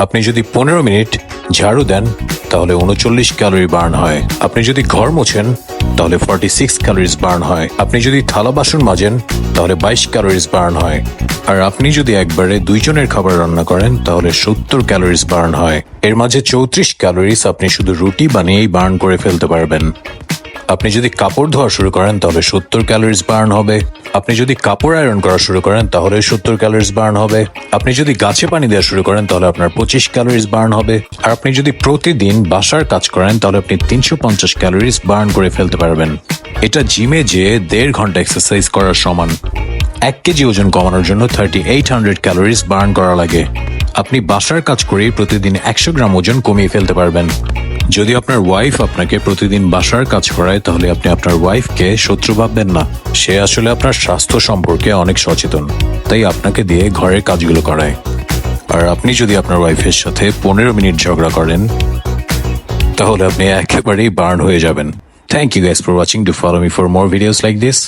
আপনি যদি 15 মিনিট ঝাড়ু দেন তাহলে 39 ক্যালোরি বার্ন হয়। আপনি যদি ঘর মোছেন তাহলে 46 ক্যালোরিজ বার্ন হয়। আপনি যদি থালা বাসন মাজেন তাহলে 22 ক্যালোরিজ বার্ন হয়। আর আপনি যদি একবারে 2 জনের খাবার রান্না করেন তাহলে 70 ক্যালোরিজ বার্ন হয়। এর মাঝে 34 ক্যালোরিজ আপনি শুধু রুটি বানিয়েই বার্ন করে ফেলতে পারবেন। আপনি যদি কাপড় ধোয়া শুরু করেন তাহলে 70 ক্যালোরিজ বার্ন হবে। আপনি যদি কাপড় আয়রন করা শুরু করেন তাহলে 70 ক্যালোরিজ বার্ন হবে। আপনি যদি গাছে পানি দেওয়া শুরু করেন তাহলে আপনার 25 ক্যালোরিজ বার্ন হবে। আর আপনি যদি প্রতিদিন বাসার কাজ করেন তাহলে আপনি 350 ক্যালোরিজ বার্ন করে ফেলতে পারবেন। এটা জিমে যেয়ে 1.5 ঘন্টা এক্সারসাইজ করার সমান। 1 কেজি ওজন কমানোর জন্য 3800 ক্যালোরিজ বার্ন করা লাগে। আপনি বাসার কাজ করেই প্রতিদিন 100 গ্রাম ওজন কমিয়ে ফেলতে পারবেন। যদি আপনার ওয়াইফ আপনাকে প্রতিদিন বাসার কাজ করায় তাহলে আপনি আপনার ওয়াইফকে শত্রু ভাববেন না। সে আসলে আপনার স্বাস্থ্য সম্পর্কে অনেক সচেতন, তাই আপনাকে দিয়ে ঘরের কাজগুলো করায়। আর আপনি যদি আপনার ওয়াইফের সাথে 15 মিনিট ঝগড়া করেন তাহলে আপনি একেবারেই বার্ন হয়ে যাবেন। Thank you guys for watching. Do follow me for more videos like this.